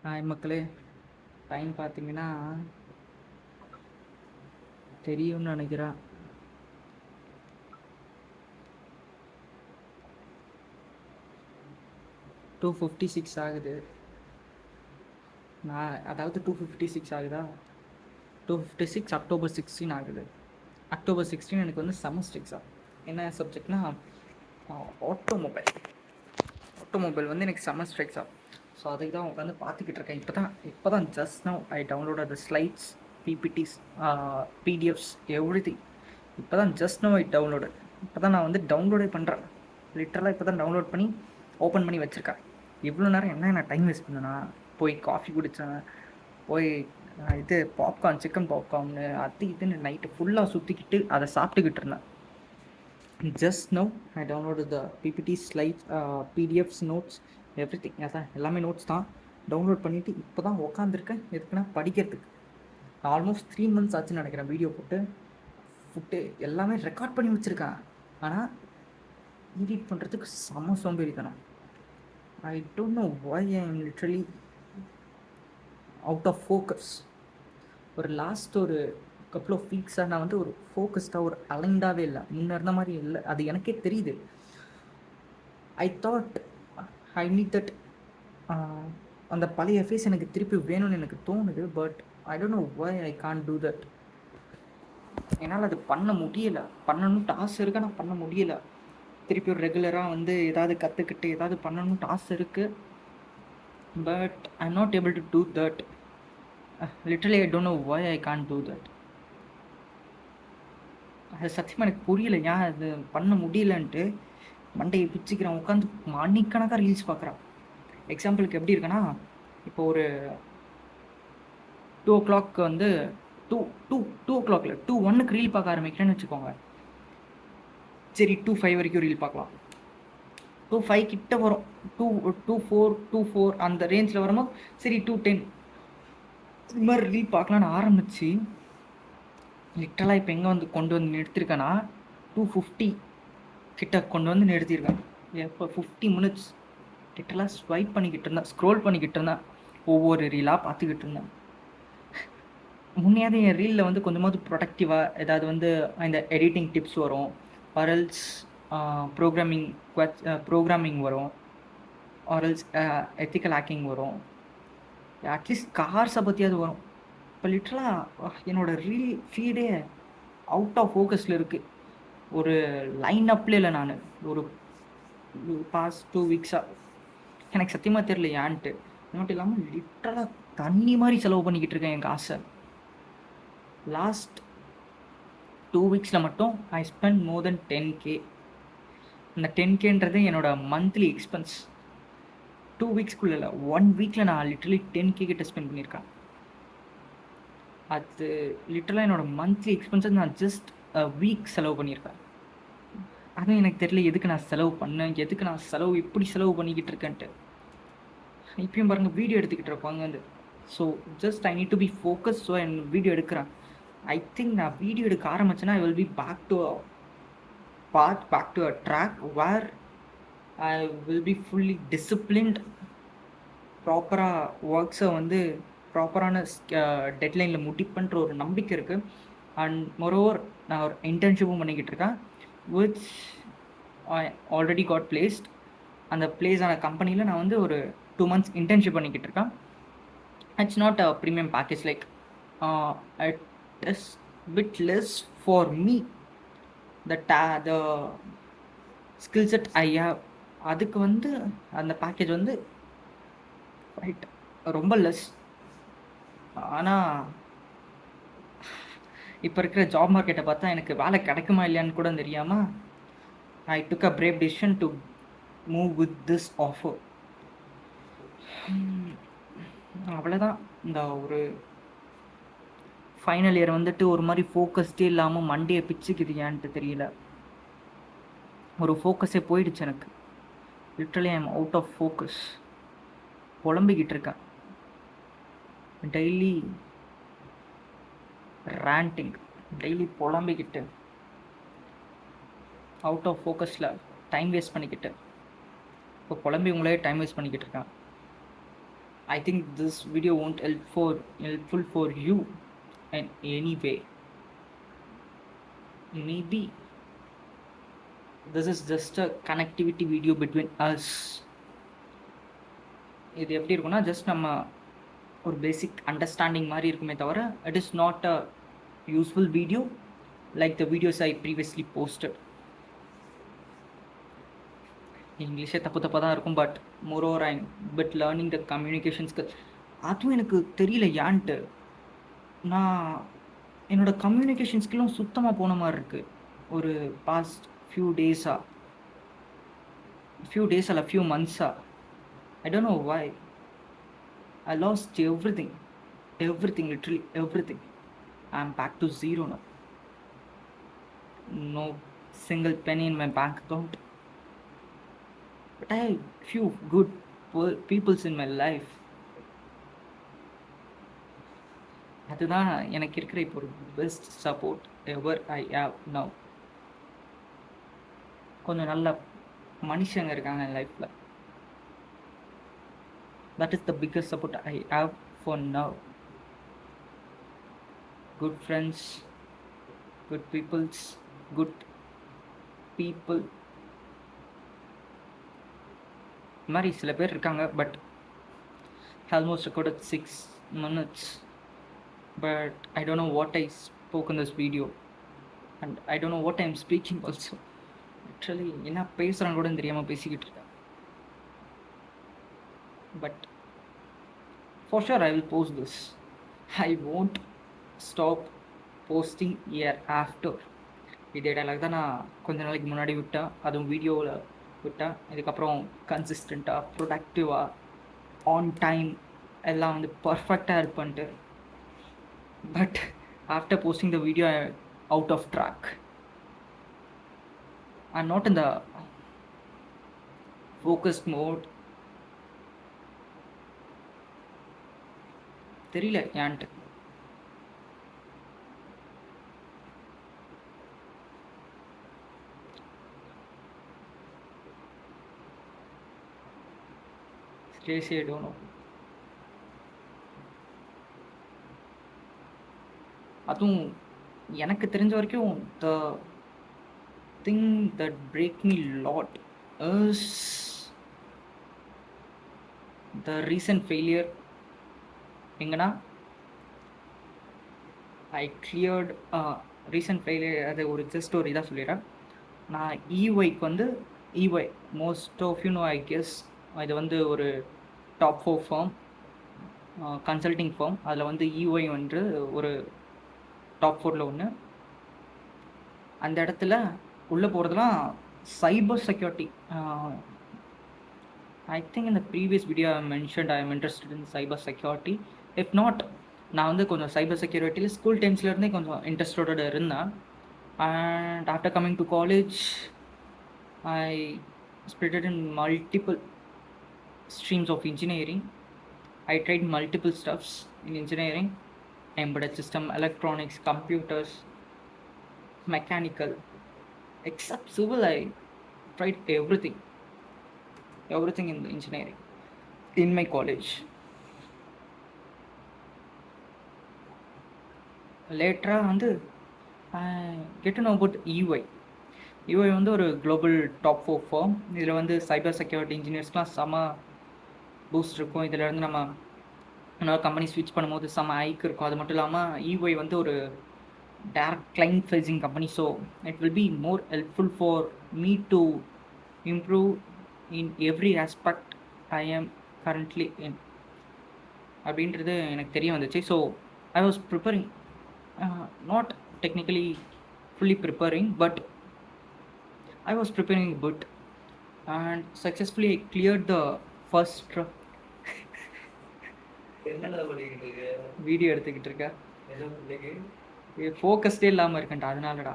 Hi மக்களே. Time பார்த்தீங்கன்னா தெரியும்னு நினைக்கிறேன். 2:56 ஆகுது. அதாவது 2:56 ஆகுதா? 2:56 அக்டோபர் 16 ஆகுது. அக்டோபர் 16 எனக்கு வந்து செமஸ்டர் எக்ஸாம். என்ன சப்ஜெக்ட்னா ஆட்டோமொபைல். ஆட்டோமொபைல் வந்து எனக்கு செமஸ்டர் எக்ஸாம். ஸோ அதுக்கு தான் உட்காந்து பார்த்துக்கிட்டு இருக்கேன். இப்போ தான் ஜஸ்ட் நவ் ஐ டவுன்லோட் த ஸ்லைட்ஸ், பிபிடிஸ், பிடிஎஃப்ஸ், எவ்ரிதிங். இப்போ தான் ஜஸ்ட் நவ் ஐ டவுன்லோடு. இப்போ தான் நான் வந்து டவுன்லோடே பண்ணுறேன். லிட்டரலாக இப்போ தான் டவுன்லோட் பண்ணி ஓப்பன் பண்ணி வச்சுருக்கேன். இவ்வளோ நேரம் என்ன டைம் வேஸ்ட் பண்ணேன்னா, போய் காஃபி குடித்தேன், போய் இது பாப்கார்ன், சிக்கன் பாப்கார்னு அது இதுன்னு நைட்டு ஃபுல்லாக சுற்றிக்கிட்டு அதை சாப்பிட்டுக்கிட்டு இருந்தேன். Just now I download the PPT slides, PDFs, notes, everything. அதான் எல்லாமே நோட்ஸ் தான் டவுன்லோட் பண்ணிவிட்டு இப்போ தான் உக்காந்துருக்கேன். எதுக்குன்னா படிக்கிறதுக்கு. ஆல்மோஸ்ட் 3 months ஆச்சுன்னு நினைக்கிறேன் வீடியோ போட்டு எல்லாமே ரெக்கார்ட் பண்ணி வச்சுருக்கேன். ஆனால் எடிட் பண்ணுறதுக்கு செம சோம்பேறித்தனம். I don't know why I am literally out of focus. Last ஒரு கப்புள் ஆஃப் வீக்ஸாக நான் வந்து ஒரு ஃபோக்கஸ்டாக, ஒரு அலைண்டாகவே இல்லை. முன்ன இருந்த மாதிரி இல்லை. அது எனக்கே தெரியுது. I thought I need that. அந்த பழைய ஃபேஸ் எனக்கு திருப்பி வேணும்னு எனக்கு தோணுது. But I don't know why I can't do that. என்னால் அது பண்ண முடியலை. பண்ணணும்ட்டு ஆசை இருக்கு, ஆனால் பண்ண முடியலை. திருப்பி ஒரு ரெகுலராக வந்து ஏதாவது கற்றுக்கிட்டு ஏதாவது பண்ணணும்ட்டு ஆசை இருக்குது. But I am not able to do that. Literally I don't know why I can't do that. அது சத்தியமாக எனக்கு புரியல, ஏன் அது பண்ண முடியலன்ட்டு. மண்டையை பிச்சுக்கிறேன், உட்காந்து மணிக்கணக்காக ரீல்ஸ் பார்க்குறான். எக்ஸாம்பிளுக்கு எப்படி இருக்குன்னா, இப்போ ஒரு 2 o'clock வந்து 2 o'clock இல்லை, 2:01 ரீல் பார்க்க ஆரம்பிக்கிறேன்னு வச்சுக்கோங்க. சரி 2:05 வரைக்கும் ரீல் பார்க்கலாம். 2:05 கிட்ட வரும், 2:04 அந்த ரேஞ்சில் வரும்போது சரி 2:10 இது மாதிரி ரீல் பார்க்கலான்னு ஆரம்பித்து லிட்டரலாக இப்போ எங்கே வந்து கொண்டு வந்து நிறுத்திருக்கேன்னா 2:50 கிட்ட கொண்டு வந்து நிறுத்தியிருக்கேன். எப்போ 50 minutes லிட்டரலாக ஸ்வைப் பண்ணிக்கிட்டு இருந்தேன், ஸ்க்ரோல் பண்ணிக்கிட்டு இருந்தேன், ஒவ்வொரு ரீலாக பார்த்துக்கிட்டு இருந்தேன். முன்னையாவது என் ரீலில் வந்து கொஞ்சமாவது ப்ரொடக்டிவாக ஏதாவது வந்து இந்த எடிட்டிங் டிப்ஸ் வரும், ஆர்எல்ஸ் ப்ரோக்ராமிங் வரும், ஆர்எல்ஸ் எத்திக்கல் ஹேக்கிங் வரும், அட்லீஸ்ட் கார்ஸை பற்றியாவது வரும். இப்போ லிட்டரலாக என்னோடய ரீல் ஃபீடே அவுட் ஆஃப் ஃபோக்கஸில் இருக்குது. ஒரு லைன் அப்பில் இல்லை. நான் ஒரு பாஸ்ட் 2 weeksஆக எனக்கு சத்தியமாக தெரியல ஏன்ட்டு. அது மட்டும் இல்லாமல் லிட்டரலாக தண்ணி மாதிரி செலவு பண்ணிக்கிட்டு இருக்கேன் என் காசை. லாஸ்ட் 2 weeks மட்டும் I spend more then 10K. அந்த 10Kன்றது என்னோடய மந்த்லி எக்ஸ்பென்ஸ். 2 weeksக்குள்ளே இல்லை, 1 weekல நான் லிட்டரலி 10K கிட்ட ஸ்பெண்ட் பண்ணியிருக்கேன். அது லிட்டரலாக என்னோடய மந்த்லி எக்ஸ்பென்ஸை நான் ஜஸ்ட் வீக் செலவு பண்ணியிருக்கேன். அதுவும் எனக்கு தெரியல எதுக்கு நான் செலவு பண்ணேன், எதுக்கு நான் இப்படி செலவு பண்ணிக்கிட்டு இருக்கேன்ட்டு. இப்பயும் பாருங்கள், வீடியோ எடுத்துக்கிட்டு இருப்பாங்க வந்து. So just I need to be focus. So என் வீடியோ எடுக்கிறேன். ஐ திங்க் நான் வீடியோ எடுக்க ஆரம்பிச்சேன்னா I will be back to a track where I will be fully disciplined. ப்ராப்பராக ஒர்க்ஸை வந்து ப்ராப்பரான டெட்லைனில் முடிப்பன்ற ஒரு நம்பிக்கை இருக்குது. அண்ட் மோரோவர் நான் ஒரு இன்டர்ன்ஷிப்பும் பண்ணிக்கிட்டு இருக்கேன், which I already God placed. அந்த பிளேஸ் ஆன கம்பெனியில் நான் வந்து ஒரு 2 months இன்டர்ன்ஷிப் பண்ணிக்கிட்டு இருக்கேன். It's not a premium package, like it is bit less for me. The skill set I have, அதுக்கு வந்து அந்த பேக்கேஜ் வந்து ரைட் ரொம்ப லெஸ். ஆனால் இப்போ இருக்கிற ஜாப் மார்க்கெட்டை பார்த்தா எனக்கு வேலை கிடைக்குமா இல்லையான்னு கூட தெரியாமல் I took a brave decision to move with this offer. அவ்வளோதான். இந்த ஒரு ஃபைனல் இயர் வந்துட்டு ஒரு மாதிரி ஃபோக்கஸ்டே இல்லாமல் மண்டையை பிச்சுக்குது, ஏன்ட்டு தெரியல. ஒரு ஃபோக்கஸே போயிடுச்சு எனக்கு. Literally I am out of focus. புலம்பிக்கிட்டு இருக்கேன், டெய்லி ரேண்டிங், டெய்லி புலம்பிக்கிட்டு அவுட் ஆஃப் ஃபோக்கஸில் டைம் வேஸ்ட் பண்ணிக்கிட்டு இப்போ புலம்பி உங்களே டைம் வேஸ்ட் பண்ணிக்கிட்டு இருக்கேன். I think this video won't helpful for you in any way. Maybe this is just a connectivity video between us. இது எப்படி இருக்கும்னா ஜஸ்ட் நம்ம ஒரு பேசிக் அண்டர்ஸ்டாண்டிங் மாதிரி இருக்குமே தவிர it is not a useful video like the videos I previously posted. இங்கிலீஷே தப்பாக தான் இருக்கும், but moreover I but learning the communication skill. அதுவும் எனக்கு தெரியல ஏன்ட்டு, நான் என்னோடய கம்யூனிகேஷன் ஸ்கில்லும் சுத்தமாக போன மாதிரி இருக்குது ஒரு பாஸ்ட் ஃபியூ டேஸாக அல்ல few மந்த்ஸாக. I don't know why. I lost everything, literally everything. I'm back to zero now. No single penny in my bank account. But I have few good peoples in my life. அதுதான் எனக்கு இருக்கிற இப்போ ஒரு best support ever I have now. கொஞ்சம் நல்ல மனுஷங்க இருக்காங்க என் லைஃப்பில். That is the biggest support I have for now. Good friends, good people. மாதிரி சில பேர் இருக்காங்க, but almost recorded 6 minutes. But I don't know what I spoke in this video. And I don't know what I'm speaking also. Actually, என்ன பேசுகிறான்னு கூட தெரியாமல் பேசிக்கிட்டு இருக்கேன். But for sure I will post this. I won't stop posting year after. இதே dialogue தான் நான் கொஞ்ச நாளைக்கு முன்னாடி விட்டேன், அதுவும் வீடியோவில் விட்டேன். இதுக்கப்புறம் கன்சிஸ்டண்ட்டாக ப்ரொடக்டிவாக ஆன் டைம் எல்லாம் வந்து பர்ஃபெக்டாக இருப்பேன்ட்டு. But after posting the video I out of track. I am not in the focused mode. தெரியல ஏன்ட்டு. Seriously, I don't know. அதுவும் எனக்கு தெரிஞ்ச வரைக்கும் the thing that break me lot is the recent failure. எங்கன்னா ஐ கிளியர்ட் ரீசன்ட் ஃபெயிலியர். அது ஒரு just ஒரு இதாக சொல்லிடுறேன். நான் இஒய்க்கு வந்து EY most of you know I guess. இது வந்து ஒரு டாப் 4 ஃபார்ம், கன்சல்டிங் ஃபார்ம். அதில் வந்து இஒய் வந்து ஒரு டாப் 4ல் ஒன்று. அந்த இடத்துல உள்ளே போகிறதுலாம் cyber security. I think in the previous video I mentioned I am interested in cyber security. If not, நான் வந்து கொஞ்சம் சைபர் செக்யூரிட்டியில் ஸ்கூல் டைம்ஸ்லேருந்தே கொஞ்சம் இன்ட்ரெஸ்டோடு இருந்தேன். And after coming to college I splitted in multiple streams of engineering. I tried multiple stuffs in engineering: embedded system, electronics, computers, mechanical. Except civil, I tried everything in the engineering in my college. Later வந்து get to know about EY. EY வந்து ஒரு global top 4 form. இதில் வந்து cyber security இன்ஜினியர்ஸ்லாம் செம boost இருக்கும். இதில் இருந்து நம்ம இன்னொரு கம்பெனி ஸ்விட்ச் பண்ணும்போது செம ஐக்கு இருக்கும். அது மட்டும் இல்லாமல் EY வந்து ஒரு direct client facing company. So it will be more helpful for me to improve in every aspect I am currently in அப்படின்றது எனக்கு தெரிய வந்துச்சு. So I was preparing, not technically fully preparing, but I was preparing bit and successfully I cleared the first. Video எடுத்துக்கிட்டு இருக்கேன், ஃபோக்கஸ்டே இல்லாமல் இருக்கேன்டா, அதனாலடா.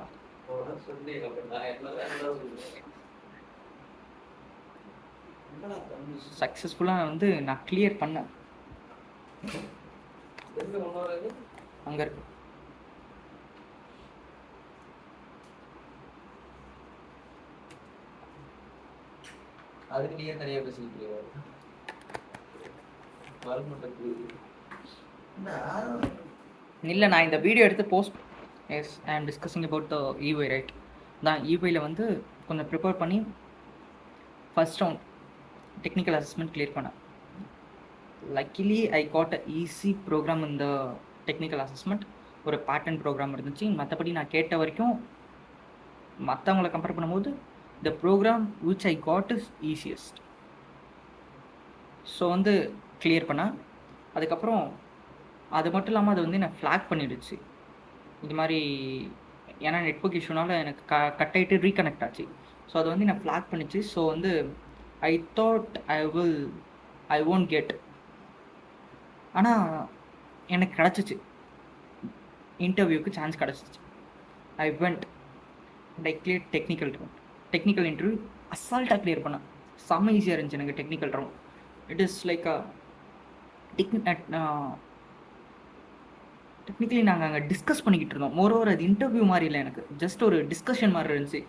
சக்ஸஸ்ஃபுல்லாக வந்து நான் கிளியர் பண்ணேன். அங்கே இருக்கு. அதுக்கு நீங்க தனியாக பேசிக்கிட்டு இல்லை, நான் இந்த வீடியோ எடுத்து போஸ்ட் எஸ் ஐ ஆம் டிஸ்கஸிங் அபவுட் த இவை ரைட். தான் இவையில் வந்து கொஞ்சம் ப்ரிப்பேர் பண்ணி first round technical assessment clear பண்ணேன். Luckily I got a easy program இந்த டெக்னிக்கல் அசஸ்மெண்ட். ஒரு பேட்டர்ன் ப்ரோக்ராம் இருந்துச்சு. மற்றபடி நான் கேட்ட வரைக்கும் மற்றவங்களை கம்பேர் பண்ணும்போது the program which I got is easiest. So வந்து கிளியர் பண்ணேன். அதுக்கப்புறம் அது மட்டும் இல்லாமல் அது வந்து என்னை ஃப்ளாக் பண்ணிடுச்சு. இது மாதிரி ஏன்னா நெட்வொர்க் இஷ்யூனால எனக்கு கட் ஆகிட்டு ரீகனெக்ட் ஆச்சு. ஸோ அது வந்து என்னை ஃப்ளாக் பண்ணிச்சு. ஸோ வந்து ஐ தாட் ஐ won't கெட். ஆனால் எனக்கு கிடச்சிச்சு, இன்டர்வியூக்கு சான்ஸ் கிடச்சிச்சு. I went and I clear technical interview அசால்ட்டாக கிளியர் பண்ணேன். செம்ம ஈஸியாக இருந்துச்சு எனக்கு technical round. It is like technically நாங்கள் அங்கே டிஸ்கஸ் பண்ணிக்கிட்டு இருந்தோம். மோரோவர் அது இன்டர்வியூ மாதிரி இல்லை, எனக்கு ஜஸ்ட் ஒரு டிஸ்கஷன் மாதிரி இருந்துச்சு.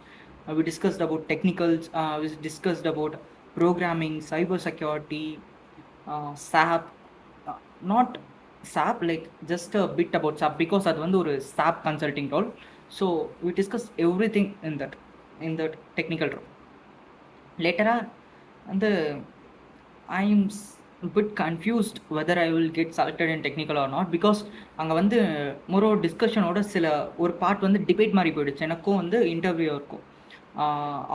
We discussed about technicals, we discussed about programming, cyber security, SAP, not SAP like just a bit about SAP because அது வந்து ஒரு SAP consulting role. So we discuss every thing in that technical role. லேட்டராக வந்து I am bit confused whether I will get selected in technical or not because அங்கே வந்து மொரோ டிஸ்கஷனோட சில ஒரு part வந்து டிபேட் மாதிரி போயிடுச்சு. எனக்கும் வந்து இன்டர்வியூ இருக்கும்,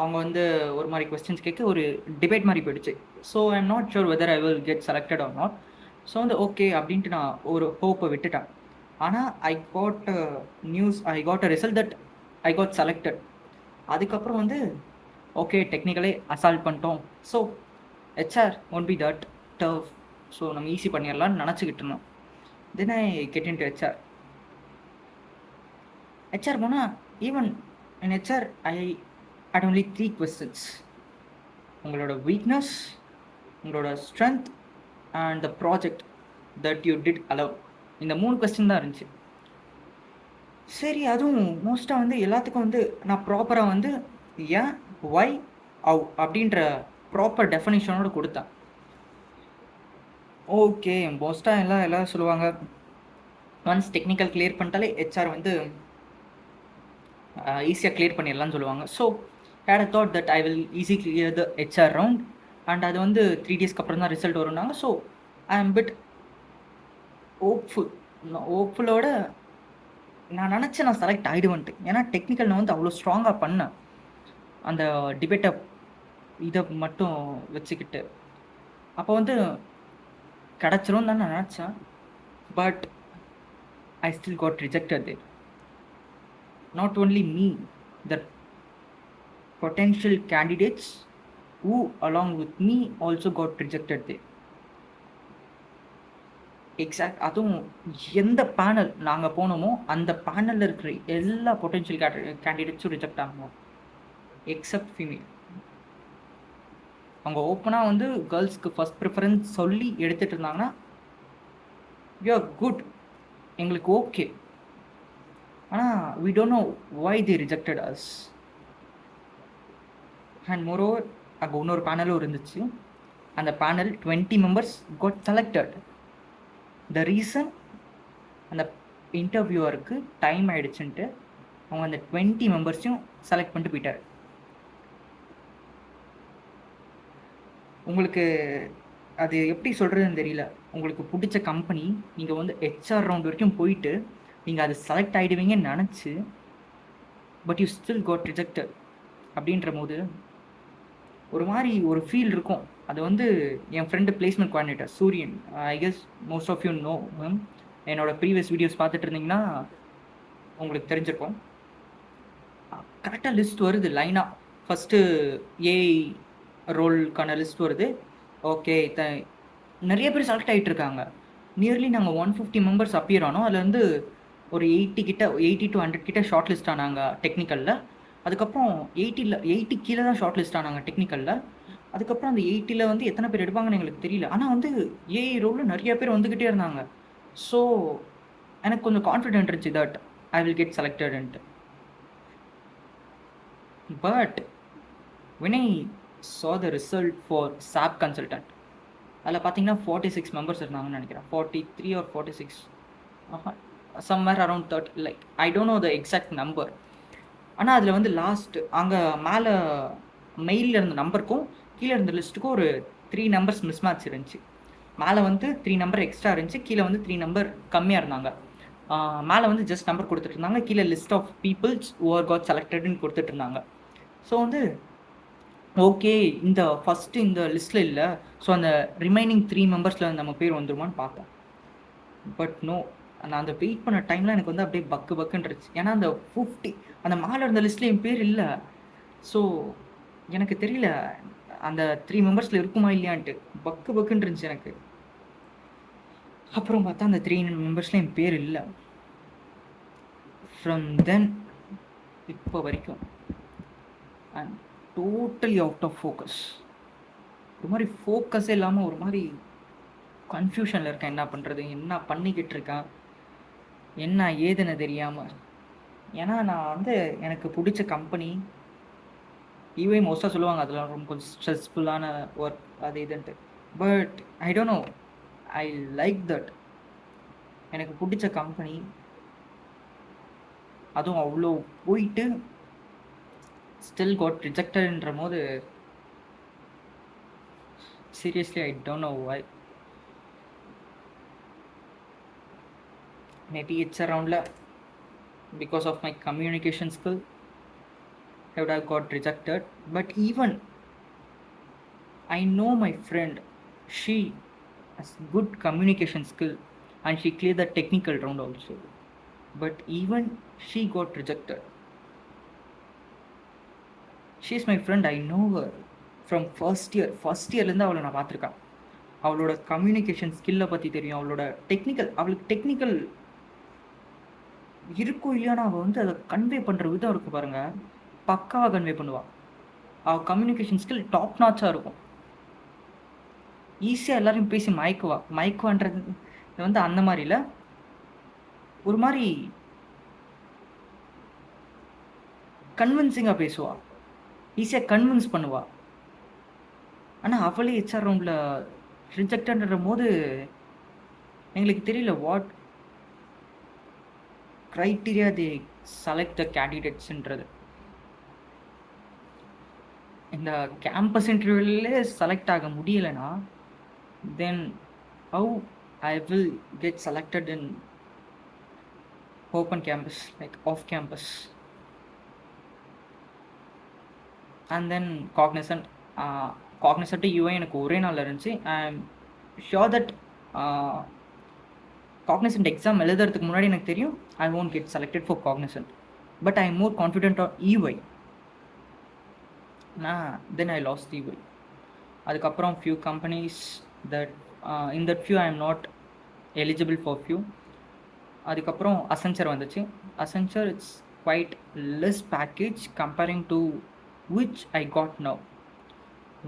அவங்க வந்து ஒரு மாதிரி கொஸ்டின்ஸ் கேட்க ஒரு டிபேட் மாதிரி போயிடுச்சு. So I am not sure whether I will get selected or not. So வந்து ஓகே அப்படின்ட்டு நான் ஒரு ஹோப்பை விட்டுட்டேன். ஆனால் I got a result that I got selected. அதுக்கப்புறம் வந்து ஓகே டெக்னிக்கலே அசால்ட் பண்ணிட்டோம். So HR won't be that tough. So நம்ம ஈஸி பண்ணிடலாம்னு நினச்சிக்கிட்டு இருந்தோம். Then I get in to HR போனால் even in HR I had only 3 questions. உங்களோட வீக்னஸ், உங்களோட strength and the project that you did allow. இந்த 3 question தான் இருந்துச்சு. சரி, அதுவும் மோஸ்ட்டாக வந்து எல்லாத்துக்கும் வந்து நான் ப்ராப்பராக வந்து ஏன், ஒய், ஹவ் அப்படின்ற ப்ராப்பர் டெஃபினேஷனோடு கொடுத்தேன். ஓகே, மோஸ்ட்டாக எல்லாம் சொல்லுவாங்க ஒன்ஸ் டெக்னிக்கல் கிளியர் பண்ணிட்டாலே ஹெச்ஆர் வந்து ஈஸியாக கிளியர் பண்ணிடலாம்னு சொல்லுவாங்க. So had a thought that I will easy clear the HR round and அது வந்து 3 டேஸ்க்கு அப்புறம் தான் ரிசல்ட் வரும்னாங்க. ஸோ ஐ எம் பிட் ஹோப்ஃபுல்லோட நான் நினச்சேன் நான் செலக்ட் ஆகிடுவேன்ட்டு. ஏன்னா டெக்னிக்கல் நான் வந்து அவ்வளோ ஸ்ட்ராங்காக பண்ணேன் அந்த டிபேட்டை இதை மட்டும் வச்சுக்கிட்டு. அப்போ வந்து கிடச்சிரும் தான் நான் நினச்சேன். But I still got rejected there. Not only me, the potential candidates who along with me also got rejected there. அதுவும் எந்த பேனல் நாங்கள் போனோமோ அந்த பேனலில் இருக்கிற எல்லா பொட்டென்ஷியல் கேண்டிடேட்ஸும் ரிஜெக்ட் ஆகணும் எக்ஸப்ட் ஃபீமேல். அவங்க ஓப்பனாக வந்து கேர்ள்ஸ்க்கு ஃபஸ்ட் ப்ரிஃபரன்ஸ் சொல்லி எடுத்துகிட்டு இருந்தாங்கன்னா யூ ஆர் குட், எங்களுக்கு ஓகே. ஆனால் we don't know why they rejected us. And moreover அங்கே இன்னொரு பேனலும் இருந்துச்சு. அந்த panel 20 members got selected. The reason அந்த இன்டர்வியூவருக்கு டைம் ஆகிடுச்சுன்ட்டு அவங்க அந்த 20 members-ஐயும் செலக்ட் பண்ணிட்டு போயிட்டார். உங்களுக்கு அது எப்படி சொல்கிறதுன்னு தெரியல. உங்களுக்கு பிடிச்ச கம்பெனி, நீங்கள் வந்து ஹெச்ஆர் ரவுண்ட் வரைக்கும் போயிட்டு நீங்கள் அது செலக்ட் ஆகிடுவீங்கன்னு நினச்சி but you still got rejected அப்படின்ற போது ஒரு மாதிரி ஒரு ஃபீல் இருக்கும். அது வந்து என் friend placement coordinator Suriyan, I guess most of you know him. என்னோடய ப்ரீவியஸ் வீடியோஸ் பார்த்துட்டு இருந்தீங்கன்னா உங்களுக்கு தெரிஞ்சிருக்கும். கரெக்டாக லிஸ்ட் வருது லைனாக. ஃபஸ்ட்டு ஏஐ ரோலுக்கான லிஸ்ட் வருது. ஓகே, நிறைய பேர் செலக்ட் ஆகிட்டு இருக்காங்க. நியர்லி நாங்கள் 150 members அப்பியர் ஆனோம். அதில் வந்து ஒரு 80 to 100 கிட்ட ஷார்ட் லிஸ்ட் ஆனாங்க டெக்னிக்கலில். அதுக்கப்புறம் 80 கீழே தான் ஷார்ட் லிஸ்ட் ஆனாங்க டெக்னிக்கலில். அதுக்கப்புறம் அந்த 80 வந்து எத்தனை பேர் எடுப்பாங்கன்னு எங்களுக்கு தெரியல. ஆனால் வந்து ஏஐ ரோலில் நிறைய பேர் வந்துக்கிட்டே இருந்தாங்க. ஸோ எனக்கு கொஞ்சம் கான்ஃபிடென்ட் இருந்துச்சு தட் ஐ வில் கெட் செலக்டட்ன்ட்டு. But when I saw the result for SAP consultant, அதில் பார்த்தீங்கன்னா 46 மெம்பர்ஸ் இருந்தாங்கன்னு நினைக்கிறேன். 43 or 46 somewhere around 30, like I don't know the exact number. ஆனால் அதில் வந்து லாஸ்ட் அங்கே மேலே மெயிலில் இருந்த நம்பருக்கும் கீழே இருந்த லிஸ்ட்டுக்கும் ஒரு 3 நம்பர்ஸ் மிஸ் மேட்ச் இருந்துச்சு. மேலே வந்து 3 நம்பர் எக்ஸ்ட்ரா இருந்துச்சு, கீழே வந்து 3 நம்பர் கம்மியாக இருந்தாங்க. மேலே வந்து ஜஸ்ட் நம்பர் கொடுத்துட்டு இருந்தாங்க, கீழே list of peoples over got செலக்டட்னு கொடுத்துட்டு இருந்தாங்க. ஸோ வந்து ஓகே, இந்த ஃபஸ்ட்டு இந்த லிஸ்ட்டில் இல்லை, ஸோ அந்த ரிமைனிங் 3 மெம்பர்ஸில் நம்ம பேர் வந்துருமான்னு பார்த்தேன். பட் நோ, நான் அந்த வெயிட் பண்ண டைமில் எனக்கு வந்து அப்படியே பக்குன்றுச்சு. ஏன்னா அந்த 50 அந்த மேலே இருந்த லிஸ்ட்டில் என் பேர் இல்லை. ஸோ எனக்கு தெரியல அந்த 3 மெம்பர்ஸில் இருக்குமா இல்லையான்ட்டு. பக்குன்னு இருந்துச்சு எனக்கு. அப்புறம் பார்த்தா அந்த 3 மெம்பர்ஸில் என் பேர் இல்லை. ஃப்ரம் தென் இப்போ வரைக்கும் and totally out of focus. ஒரு மாதிரி ஃபோக்கஸே இல்லாமல் ஒரு மாதிரி கன்ஃபியூஷனில் இருக்கேன். என்ன பண்ணுறது, என்ன பண்ணிக்கிட்டு இருக்கேன், என்ன ஏதுன்னு தெரியாமல். ஏன்னா நான் வந்து எனக்கு பிடிச்ச கம்பெனி ஈவே மோஸ்ட்டாக சொல்லுவாங்க அதெல்லாம் ரொம்ப கொஞ்சம் ஸ்ட்ரெஸ்ஃபுல்லான ஒர்க் அது இதுன்ட்டு. But I don't know, I like that. எனக்கு பிடிச்ச கம்பெனி, அதுவும் அவ்வளோ போயிட்டு ஸ்டில் காட் ரிஜெக்டட்ன்ற போது seriously I don't know why. Maybe it's around because of my communication skill I would have got rejected. But even I know my friend, she has good communication skill and she cleared the technical round also, but even she got rejected. She is my friend, I know her from first year இருந்து அவளை நான் பார்த்துருக்கேன். அவளோட communication ஸ்கில்லை பற்றி தெரியும், அவளோட அவளுக்கு டெக்னிக்கல் இருக்கும் இல்லையானா அவள் வந்து அதை கன்வே பண்ணுற விதம் இருக்குது பாருங்கள், பக்காவாக கன்வே பண்ணுவாள். அவள் கம்யூனிகேஷன் ஸ்கில் டாப் நாச்சாக இருக்கும். ஈஸியாக எல்லோரையும் பேசி மயக்குவான்றது வந்து அந்த மாதிரி இல்லை, ஒரு மாதிரி கன்வின்சிங்காக பேசுவாள், ஈஸியாக கன்வின்ஸ் பண்ணுவாள். ஆனால் அவளே ஹெச்ஆர் ரவுண்டில் ரிஜெக்டன்ற போது எங்களுக்கு தெரியல what criteria they select the candidatesன்றது. இந்த கேம்பஸ் இன்டர்வியூலே செலக்ட் ஆக முடியலைன்னா தென் how I will get selected in open campus, like off campus. And then cognizant UI எனக்கு ஒரே நாளில் இருந்துச்சு. I am sure that Cognizant exam எழுதுறதுக்கு முன்னாடி எனக்கு தெரியும் I won't get selected for Cognizant, but I am more confident on EY. Then I lost EY. அதுக்கப்புறம் few companies that in that few I am not eligible for few. அதுக்கப்புறம் Accenture வந்துச்சு. Accenture it's quite less package comparing to which I got now.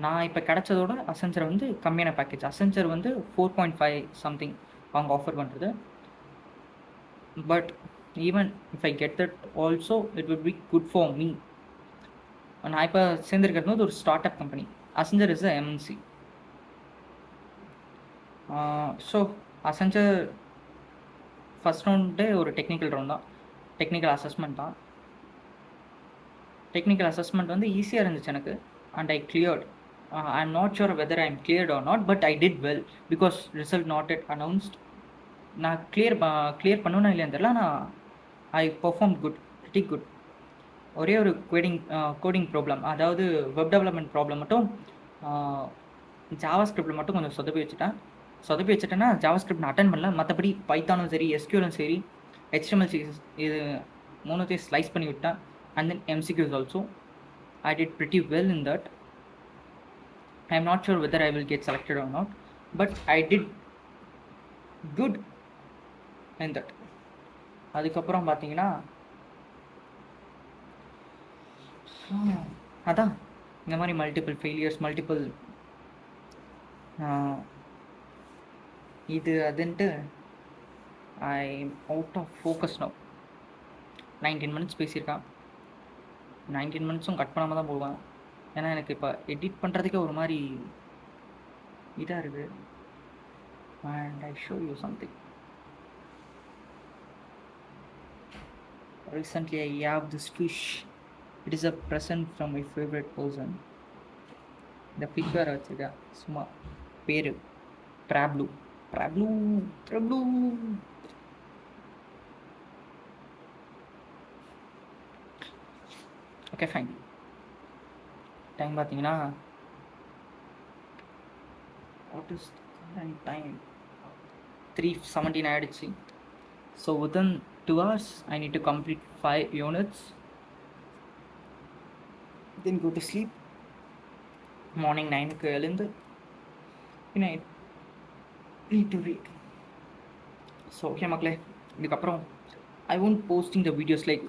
நான் இப்போ கிடைச்சதோட Accenture வந்து கம்மியான package. Accenture வந்து 4.5 something அவங்க offer பண்ணுறது. But even if I get that also it will be good for me. நான் இப்போ சேர்ந்துருக்கிறது வந்து ஒரு start up company. Accenture is a MNC. So Accenture first ரவுண்டே ஒரு டெக்னிக்கல் ரவுண்ட் தான், டெக்னிக்கல் அசஸ்மெண்ட் தான். டெக்னிக்கல் அசஸ்மெண்ட் வந்து ஈஸியாக இருந்துச்சு எனக்கு and I cleared. I'm not sure whether I'm cleared or not, but I did well because result not yet announced. நான் clear பண்ணுவேன்னா இல்லையான்னு தெரியல, நான் ஐ பர்ஃபார்ம் குட், ப்ரிட்டி குட். ஒரே ஒரு கோடிங் ப்ராப்ளம், அதாவது வெப் டெவலப்மெண்ட் ப்ராப்ளம் மட்டும் ஜாவா ஸ்கிரிப்டில் மட்டும் கொஞ்சம் சொதப்பி வச்சுட்டேன்னா ஜாவா ஸ்கிரிப்ட் நான் அட்டன் பண்ணல. மற்றபடி பைத்தானும் சரி SQLும் சரி HTML இது மூணுத்தையும் ஸ்லைஸ் பண்ணி விட்டேன். And then MCQs also I did pretty well in that. I am not sure whether I will get selected or not, but I did good in that. அதுக்கப்புறம் பார்த்தீங்கன்னா அதான் இந்த மாதிரி மல்டிபிள் ஃபெயிலியர்ஸ், மல்டிபிள் இது அதுன்ட்டு I out of focus now. 19 minutes பேசியிருக்கான். 19 minutes cut பண்ணாமல் தான் போவேன். ஏன்னா எனக்கு இப்போ எடிட் பண்ணுறதுக்கே ஒரு மாதிரி இதாக இருக்குது. And I show you something. Recently I have this fish. It is a present from my favorite person. இந்த ஃபிஷ் வேறு வச்சுருக்கேன். சும்மா பேர் ப்ராப்ளூ ப்ராப்ளூ ப்ராப்ளூ. Okay fine. டைம் பார்த்தீங்கன்னா வாட் இஸ் டைம் 3:17 ஆகிடுச்சு. So within 2 hours I need to complete 5 units, then go to sleep. Morning 9க்கு எழுந்து I need to read. So okay மக்களே, இதுக்கப்புறம் I won't posting the videos like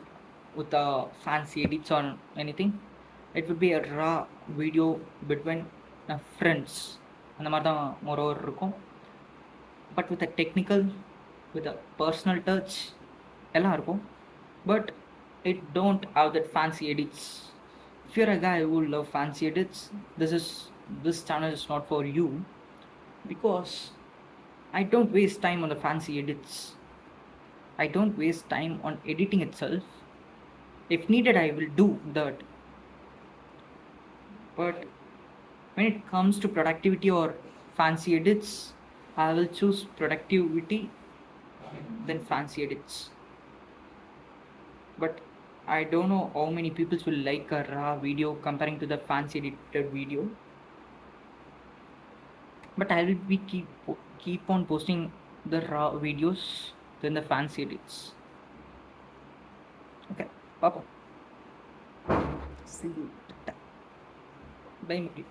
with the fancy edits or anything. It will be a raw video between friends. அந்த மாதிரி தான் moreover இருக்கும். But with a technical, with a personal touch எல்லாம் இருக்கும். But it don't have that fancy edits. If you're a guy who love fancy edits, this channel is not for you, because I don't waste time on the fancy edits. I don't waste time on editing itself. If needed, I will do that. But when it comes to productivity or fancy edits, I will choose productivity than fancy edits. But I don't know how many people will like a raw video comparing to the fancy edited video. But I will be keep on posting the raw videos than the fancy edits. Okay, papa. See you. Bye, Mukti.